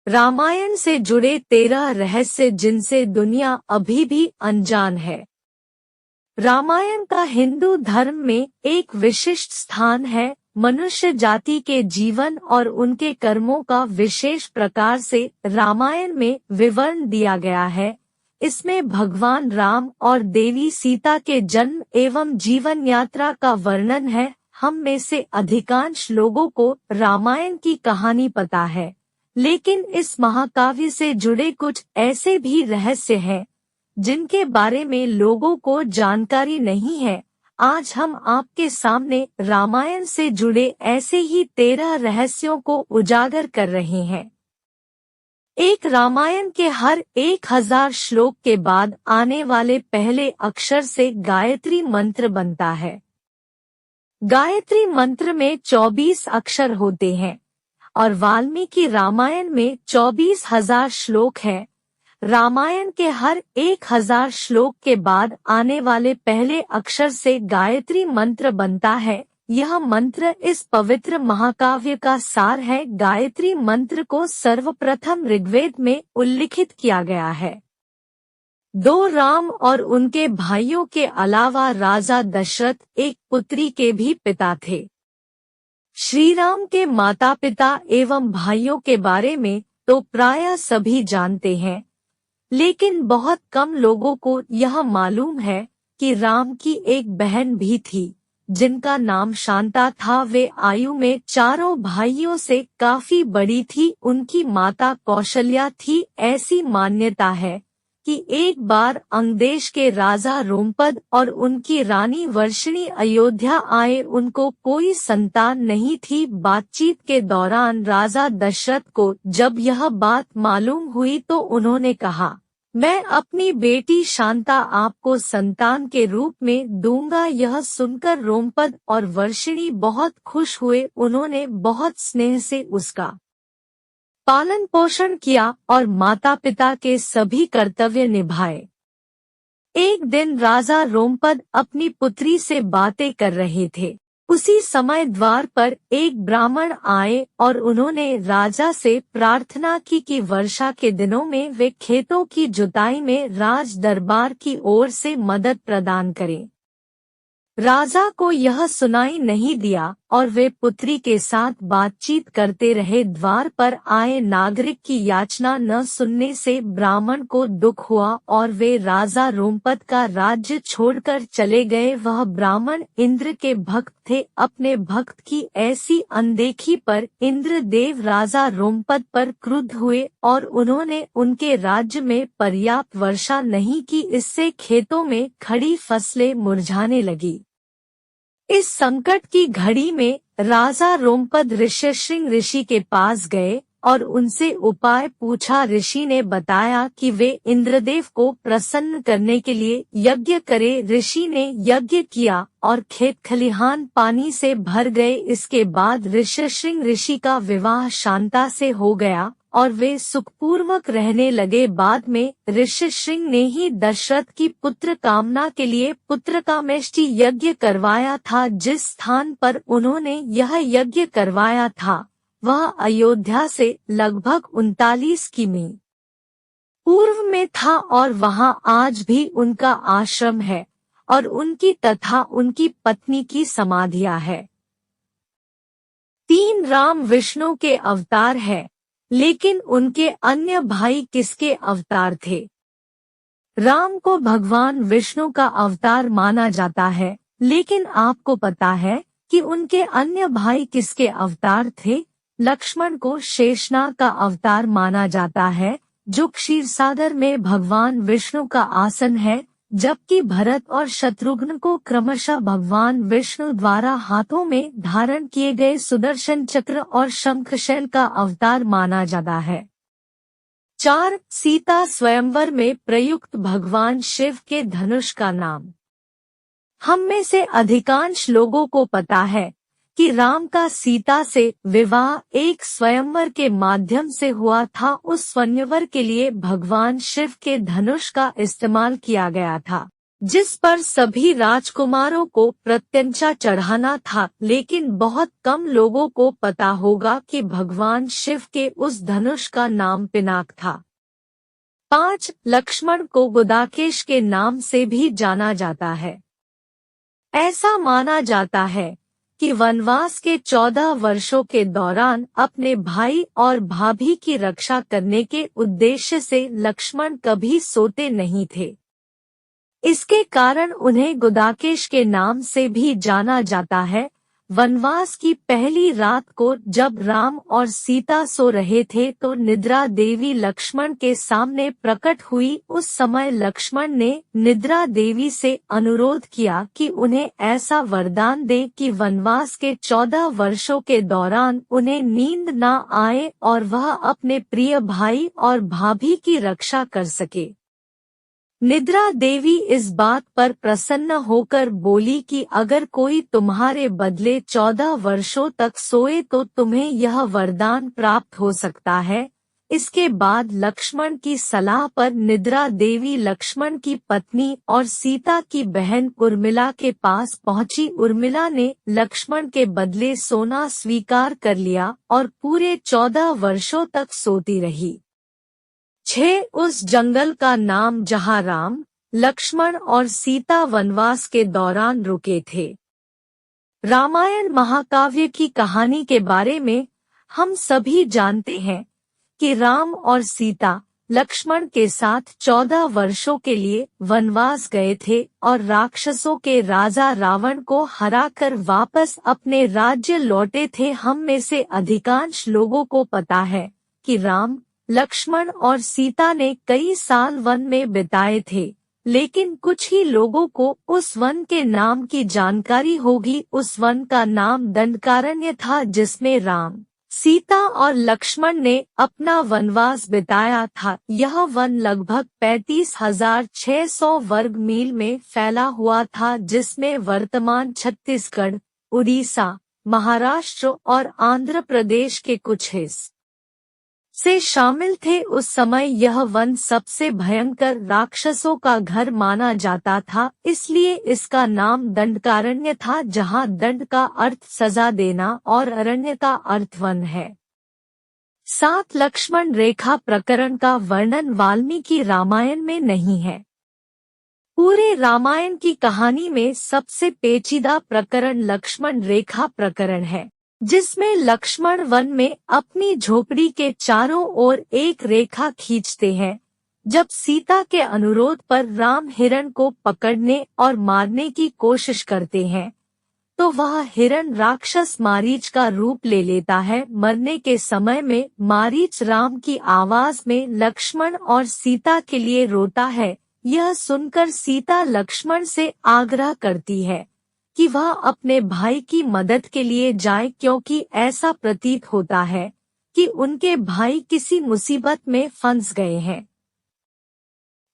रामायण से जुड़े 13 रहस्य जिनसे दुनिया अभी भी अनजान है। रामायण का हिंदू धर्म में एक विशिष्ट स्थान है। मनुष्य जाति के जीवन और उनके कर्मों का विशेष प्रकार से रामायण में विवरण दिया गया है। इसमें भगवान राम और देवी सीता के जन्म एवं जीवन यात्रा का वर्णन है। हम में से अधिकांश लोगों को रामायण की कहानी पता है, लेकिन इस महाकाव्य से जुड़े कुछ ऐसे भी रहस्य हैं जिनके बारे में लोगों को जानकारी नहीं है। आज हम आपके सामने रामायण से जुड़े ऐसे ही 13 रहस्यों को उजागर कर रहे हैं। एक रामायण के हर 1000 श्लोक के बाद आने वाले पहले अक्षर से गायत्री मंत्र बनता है। गायत्री मंत्र में 24 अक्षर होते हैं और वाल्मीकि रामायण में 24,000 श्लोक हैं। रामायण के हर 1000 श्लोक के बाद आने वाले पहले अक्षर से गायत्री मंत्र बनता है। यह मंत्र इस पवित्र महाकाव्य का सार है। गायत्री मंत्र को सर्वप्रथम ऋग्वेद में उल्लिखित किया गया है। 2 राम और उनके भाइयों के अलावा राजा दशरथ एक पुत्री के भी पिता थे। श्री राम के माता पिता एवं भाइयों के बारे में तो प्रायः सभी जानते हैं, लेकिन बहुत कम लोगों को यह मालूम है कि राम की एक बहन भी थी जिनका नाम शांता था। वे आयु में चारों भाइयों से काफी बड़ी थी। उनकी माता कौशल्या थी। ऐसी मान्यता है कि एक बार अंग देश के राजा रोमपद और उनकी रानी वर्षिणी अयोध्या आए। उनको कोई संतान नहीं थी। बातचीत के दौरान राजा दशरथ को जब यह बात मालूम हुई तो उन्होंने कहा, मैं अपनी बेटी शांता आपको संतान के रूप में दूंगा। यह सुनकर रोमपद और वर्षिणी बहुत खुश हुए। उन्होंने बहुत स्नेह से उसका पालन पोषण किया और माता पिता के सभी कर्तव्य निभाए। एक दिन राजा रोमपद अपनी पुत्री से बातें कर रहे थे। उसी समय द्वार पर एक ब्राह्मण आए और उन्होंने राजा से प्रार्थना की कि वर्षा के दिनों में वे खेतों की जुताई में राज दरबार की ओर से मदद प्रदान करें। राजा को यह सुनाई नहीं दिया और वे पुत्री के साथ बातचीत करते रहे। द्वार पर आए नागरिक की याचना न सुनने से ब्राह्मण को दुख हुआ और वे राजा रोमपद का राज्य छोड़कर चले गए। वह ब्राह्मण इंद्र के भक्त थे। अपने भक्त की ऐसी अनदेखी पर इंद्रदेव राजा रोमपद पर क्रुद्ध हुए और उन्होंने उनके राज्य में पर्याप्त वर्षा नहीं की। इससे खेतों में खड़ी फसलें मुरझाने लगी। इस संकट की घड़ी में राजा रोमपद ऋष्यशृंग ऋषि के पास गए और उनसे उपाय पूछा। ऋषि ने बताया कि वे इंद्रदेव को प्रसन्न करने के लिए यज्ञ करें। ऋषि ने यज्ञ किया और खेत खलिहान पानी से भर गए। इसके बाद ऋष्यशृंग ऋषि का विवाह शांता से हो गया और वे सुखपूर्वक रहने लगे। बाद में ऋष्यशृंग ने ही दशरथ की पुत्र कामना के लिए पुत्रकामेष्टि यज्ञ करवाया था। जिस स्थान पर उन्होंने यह यज्ञ करवाया था वह अयोध्या से लगभग 39 किमी पूर्व में था और वहां आज भी उनका आश्रम है और उनकी तथा उनकी पत्नी की समाधियां है। 3 राम विष्णु के अवतार है, लेकिन उनके अन्य भाई किसके अवतार थे? राम को भगवान विष्णु का अवतार माना जाता है, लेकिन आपको पता है कि उनके अन्य भाई किसके अवतार थे? लक्ष्मण को शेषनाग का अवतार माना जाता है, जो क्षीरसागर में भगवान विष्णु का आसन है, जबकि भरत और शत्रुघ्न को क्रमशः भगवान विष्णु द्वारा हाथों में धारण किए गए सुदर्शन चक्र और शंखशैल का अवतार माना जाता है। 4 सीता स्वयंवर में प्रयुक्त भगवान शिव के धनुष का नाम। हम में से अधिकांश लोगों को पता है कि राम का सीता से विवाह एक स्वयंवर के माध्यम से हुआ था। उस स्वयंवर के लिए भगवान शिव के धनुष का इस्तेमाल किया गया था। जिस पर सभी राजकुमारों को प्रत्यंचा चढ़ाना था, लेकिन बहुत कम लोगों को पता होगा कि भगवान शिव के उस धनुष का नाम पिनाक था। 5. लक्ष्मण को गुदाकेश के नाम से भी जाना जाता है। ऐसा माना जाता है कि वनवास के 14 वर्षों के दौरान अपने भाई और भाभी की रक्षा करने के उद्देश्य से लक्ष्मण कभी सोते नहीं थे। इसके कारण उन्हें गुदाकेश के नाम से भी जाना जाता है। वनवास की पहली रात को जब राम और सीता सो रहे थे तो निद्रा देवी लक्ष्मण के सामने प्रकट हुई। उस समय लक्ष्मण ने निद्रा देवी से अनुरोध किया कि उन्हें ऐसा वरदान दे कि वनवास के 14 वर्षों के दौरान उन्हें नींद न आए और वह अपने प्रिय भाई और भाभी की रक्षा कर सके। निद्रा देवी इस बात पर प्रसन्न होकर बोली कि अगर कोई तुम्हारे बदले 14 वर्षों तक सोए तो तुम्हें यह वरदान प्राप्त हो सकता है। इसके बाद लक्ष्मण की सलाह पर निद्रा देवी लक्ष्मण की पत्नी और सीता की बहन उर्मिला के पास पहुंची। उर्मिला ने लक्ष्मण के बदले सोना स्वीकार कर लिया और पूरे 14 वर्षों तक सोती रही। 6. उस जंगल का नाम जहाँ राम, लक्ष्मण और सीता वनवास के दौरान रुके थे। रामायण महाकाव्य की कहानी के बारे में हम सभी जानते हैं कि राम और सीता लक्ष्मण के साथ 14 वर्षों के लिए वनवास गए थे और राक्षसों के राजा रावण को हराकर वापस अपने राज्य लौटे थे। हम में से अधिकांश लोगों को पता है कि राम, लक्ष्मण और सीता ने कई साल वन में बिताए थे, लेकिन कुछ ही लोगों को उस वन के नाम की जानकारी होगी। उस वन का नाम दंडकारण्य था, जिसमें राम, सीता और लक्ष्मण ने अपना वनवास बिताया था। यह वन लगभग 35,600 वर्ग मील में फैला हुआ था, जिसमें वर्तमान छत्तीसगढ़, उड़ीसा, महाराष्ट्र और आंध्र प्रदेश के कुछ हिस्से से शामिल थे। उस समय यह वन सबसे भयंकर राक्षसों का घर माना जाता था, इसलिए इसका नाम दंडकारण्य था, जहां दंड का अर्थ सजा देना और अरण्य का अर्थ वन है। 7. लक्ष्मण रेखा प्रकरण का वर्णन वाल्मीकि रामायण में नहीं है। पूरे रामायण की कहानी में सबसे पेचीदा प्रकरण लक्ष्मण रेखा प्रकरण है, जिसमें लक्ष्मण वन में अपनी झोपड़ी के चारों ओर एक रेखा खींचते हैं। जब सीता के अनुरोध पर राम हिरण को पकड़ने और मारने की कोशिश करते हैं, तो वह हिरण राक्षस मारीच का रूप ले लेता है। मरने के समय में मारीच राम की आवाज में लक्ष्मण और सीता के लिए रोता है। यह सुनकर सीता लक्ष्मण से आग्रह करती है कि वह अपने भाई की मदद के लिए जाए, क्योंकि ऐसा प्रतीत होता है कि उनके भाई किसी मुसीबत में फंस गए हैं।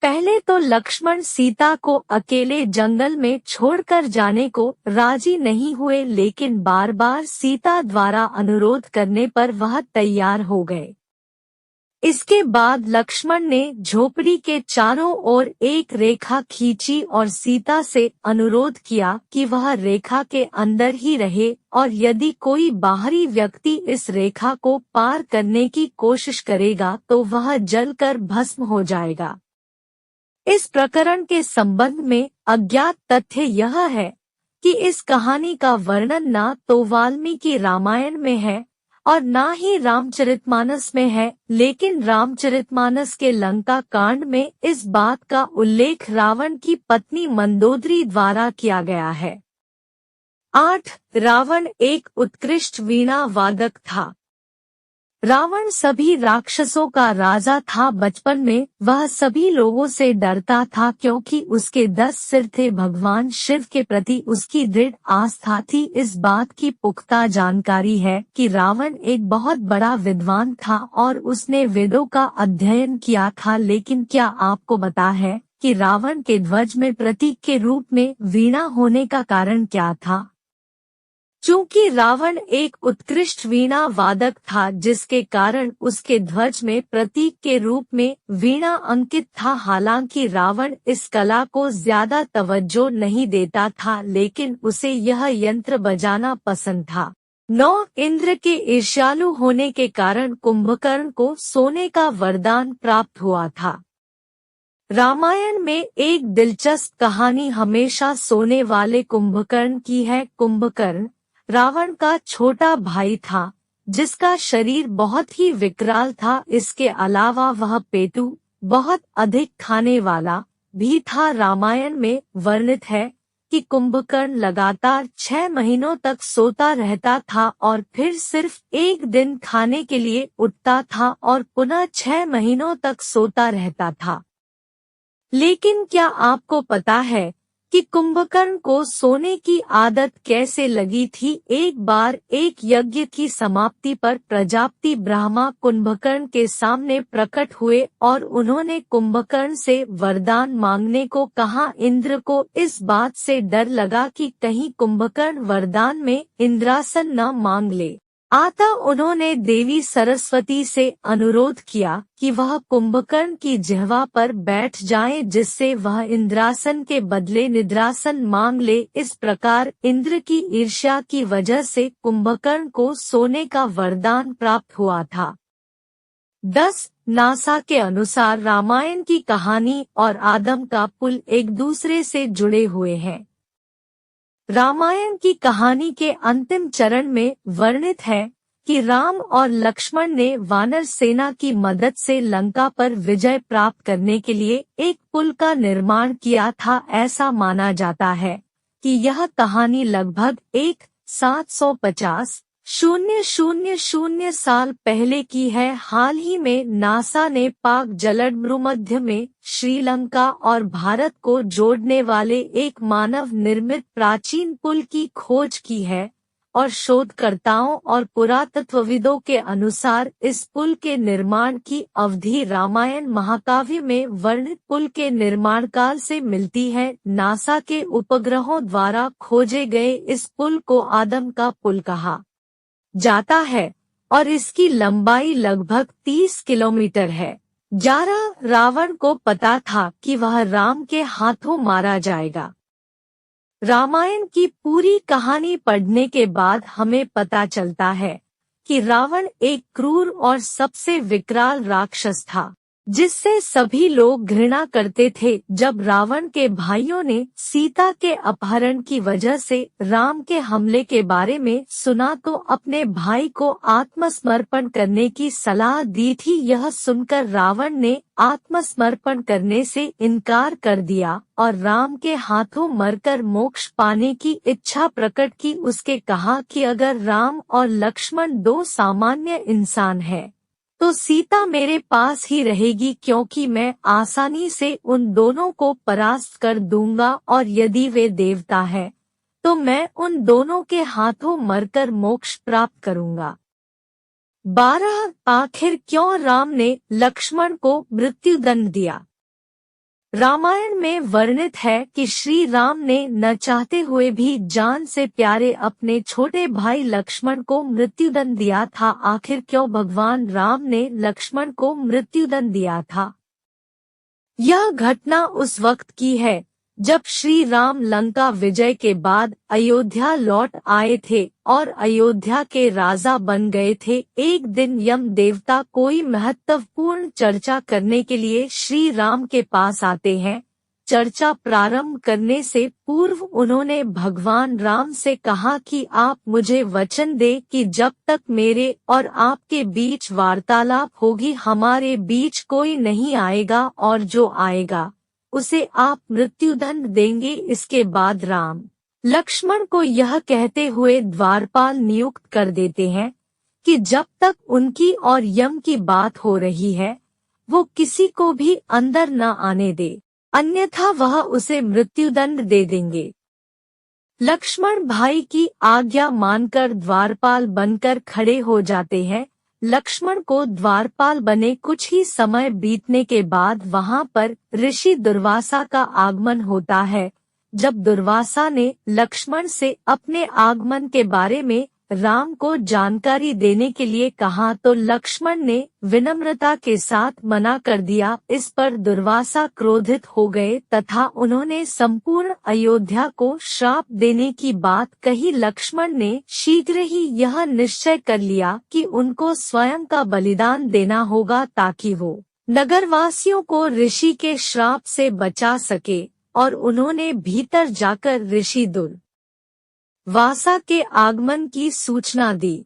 पहले तो लक्ष्मण सीता को अकेले जंगल में छोड़कर जाने को राजी नहीं हुए, लेकिन बार बार सीता द्वारा अनुरोध करने पर वह तैयार हो गए। इसके बाद लक्ष्मण ने झोपड़ी के चारों ओर एक रेखा खींची और सीता से अनुरोध किया कि वह रेखा के अंदर ही रहे, और यदि कोई बाहरी व्यक्ति इस रेखा को पार करने की कोशिश करेगा तो वह जलकर भस्म हो जाएगा। इस प्रकरण के संबंध में अज्ञात तथ्य यह है कि इस कहानी का वर्णन ना तो वाल्मीकि रामायण में है और ना ही रामचरितमानस में है, लेकिन रामचरितमानस के लंका कांड में इस बात का उल्लेख रावण की पत्नी मंदोदरी द्वारा किया गया है। 8. रावण एक उत्कृष्ट वीणा वादक था। रावण सभी राक्षसों का राजा था। बचपन में वह सभी लोगों से डरता था, क्योंकि उसके 10 सिर थे। भगवान शिव के प्रति उसकी दृढ़ आस्था थी। इस बात की पुख्ता जानकारी है कि रावण एक बहुत बड़ा विद्वान था और उसने वेदों का अध्ययन किया था। लेकिन क्या आपको पता है कि रावण के ध्वज में प्रतीक के रूप में वीणा होने का कारण क्या था? चूंकि रावण एक उत्कृष्ट वीणा वादक था, जिसके कारण उसके ध्वज में प्रतीक के रूप में वीणा अंकित था। हालांकि रावण इस कला को ज्यादा तवज्जो नहीं देता था, लेकिन उसे यह यंत्र बजाना पसंद था। 9 इंद्र के ईर्ष्यालु होने के कारण कुंभकर्ण को सोने का वरदान प्राप्त हुआ था। रामायण में एक दिलचस्प कहानी हमेशा सोने वाले कुंभकर्ण की है। कुंभकर्ण रावण का छोटा भाई था, जिसका शरीर बहुत ही विकराल था। इसके अलावा वह पेटू बहुत अधिक खाने वाला भी था। रामायण में वर्णित है कि कुंभकर्ण लगातार 6 महीनों तक सोता रहता था और फिर सिर्फ एक दिन खाने के लिए उठता था और पुनः 6 महीनों तक सोता रहता था। लेकिन क्या आपको पता है कि कुंभकर्ण को सोने की आदत कैसे लगी थी? एक बार एक यज्ञ की समाप्ति पर प्रजापति ब्रह्मा कुंभकर्ण के सामने प्रकट हुए और उन्होंने कुंभकर्ण से वरदान मांगने को कहा। इंद्र को इस बात से डर लगा कि कहीं कुंभकर्ण वरदान में इंद्रासन न मांग ले। अतः उन्होंने देवी सरस्वती से अनुरोध किया कि वह कुंभकर्ण की जिह्वा पर बैठ जाएं, जिससे वह इंद्रासन के बदले निद्रासन मांग ले। इस प्रकार इंद्र की ईर्ष्या की वजह से कुंभकर्ण को सोने का वरदान प्राप्त हुआ था। 10 नासा के अनुसार रामायण की कहानी और आदम का पुल एक दूसरे से जुड़े हुए हैं। रामायण की कहानी के अंतिम चरण में वर्णित है कि राम और लक्ष्मण ने वानर सेना की मदद से लंका पर विजय प्राप्त करने के लिए एक पुल का निर्माण किया था। ऐसा माना जाता है कि यह कहानी लगभग 1750 साल पहले की है। हाल ही में नासा ने पाक जलमध्यम में श्रीलंका और भारत को जोड़ने वाले एक मानव निर्मित प्राचीन पुल की खोज की है और शोधकर्ताओं और पुरातत्वविदों के अनुसार इस पुल के निर्माण की अवधि रामायण महाकाव्य में वर्णित पुल के निर्माण काल से मिलती है। नासा के उपग्रहों द्वारा खोजे गए इस पुल को आदम का पुल कहा जाता है और इसकी लंबाई लगभग 30 किलोमीटर है। रावण को पता था कि वह राम के हाथों मारा जाएगा। रामायण की पूरी कहानी पढ़ने के बाद हमें पता चलता है कि रावण एक क्रूर और सबसे विकराल राक्षस था, जिससे सभी लोग घृणा करते थे। जब रावण के भाइयों ने सीता के अपहरण की वजह से राम के हमले के बारे में सुना तो अपने भाई को आत्मसमर्पण करने की सलाह दी थी। यह सुनकर रावण ने आत्मसमर्पण करने से इनकार कर दिया और राम के हाथों मरकर मोक्ष पाने की इच्छा प्रकट की। उसके कहा कि अगर राम और लक्ष्मण 2 सामान्य इंसान हैं, तो सीता मेरे पास ही रहेगी, क्योंकि मैं आसानी से उन दोनों को परास्त कर दूंगा, और यदि वे देवता हैं तो मैं उन दोनों के हाथों मरकर मोक्ष प्राप्त करूंगा। 12 आखिर क्यों राम ने लक्ष्मण को मृत्युदंड दिया? रामायण में वर्णित है कि श्री राम ने न चाहते हुए भी जान से प्यारे अपने छोटे भाई लक्ष्मण को मृत्युदंड दिया था। आखिर क्यों भगवान राम ने लक्ष्मण को मृत्युदंड दिया था? यह घटना उस वक्त की है जब श्री राम लंका विजय के बाद अयोध्या लौट आए थे और अयोध्या के राजा बन गए थे। एक दिन यम देवता कोई महत्वपूर्ण चर्चा करने के लिए श्री राम के पास आते हैं। चर्चा प्रारंभ करने से पूर्व उन्होंने भगवान राम से कहा कि आप मुझे वचन दे कि जब तक मेरे और आपके बीच वार्तालाप होगी, हमारे बीच कोई नहीं आएगा, और जो आएगा उसे आप मृत्युदंड देंगे। इसके बाद राम लक्ष्मण को यह कहते हुए द्वारपाल नियुक्त कर देते हैं कि जब तक उनकी और यम की बात हो रही है वो किसी को भी अंदर न आने दे, अन्यथा वह उसे मृत्युदंड दे देंगे। लक्ष्मण भाई की आज्ञा मानकर द्वारपाल बनकर खड़े हो जाते हैं। लक्ष्मण को द्वारपाल बने कुछ ही समय बीतने के बाद वहां पर ऋषि दुर्वासा का आगमन होता है। जब दुर्वासा ने लक्ष्मण से अपने आगमन के बारे में राम को जानकारी देने के लिए कहा तो लक्ष्मण ने विनम्रता के साथ मना कर दिया। इस पर दुर्वासा क्रोधित हो गए तथा उन्होंने संपूर्ण अयोध्या को श्राप देने की बात कही। लक्ष्मण ने शीघ्र ही यह निश्चय कर लिया कि उनको स्वयं का बलिदान देना होगा ताकि वो नगरवासियों को ऋषि के श्राप से बचा सके, और उन्होंने भीतर जाकर ऋषि दुर्वासा के आगमन की सूचना दी।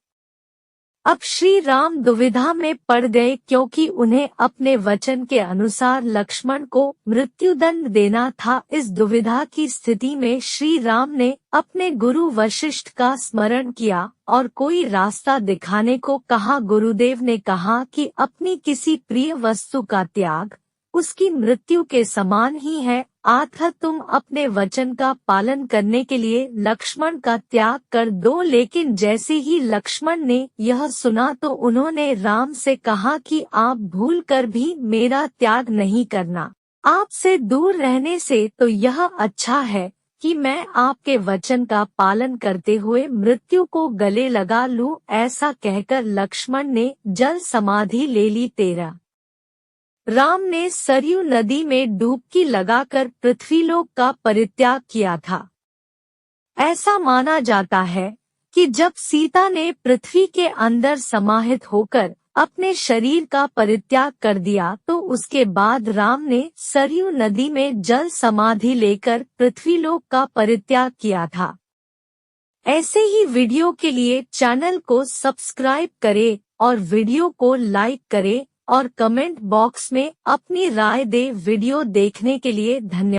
अब श्री राम दुविधा में पड़ गए क्योंकि उन्हें अपने वचन के अनुसार लक्ष्मण को मृत्युदंड देना था। इस दुविधा की स्थिति में श्री राम ने अपने गुरु वशिष्ठ का स्मरण किया और कोई रास्ता दिखाने को कहा। गुरुदेव ने कहा कि अपनी किसी प्रिय वस्तु का त्याग उसकी मृत्यु के समान ही है, अतः तुम अपने वचन का पालन करने के लिए लक्ष्मण का त्याग कर दो। लेकिन जैसे ही लक्ष्मण ने यह सुना तो उन्होंने राम से कहा कि आप भूल कर भी मेरा त्याग नहीं करना। आपसे दूर रहने से तो यह अच्छा है कि मैं आपके वचन का पालन करते हुए मृत्यु को गले लगा लूं। ऐसा कहकर लक्ष्मण ने जल समाधि ले ली। 13 राम ने सरयू नदी में डुबकी लगाकर पृथ्वीलोक का परित्याग किया था। ऐसा माना जाता है कि जब सीता ने पृथ्वी के अंदर समाहित होकर अपने शरीर का परित्याग कर दिया तो उसके बाद राम ने सरयू नदी में जल समाधि लेकर पृथ्वीलोक का परित्याग किया था। ऐसे ही वीडियो के लिए चैनल को सब्सक्राइब करें और वीडियो को लाइक करें और कमेंट बॉक्स में अपनी राय दें। वीडियो देखने के लिए धन्यवाद।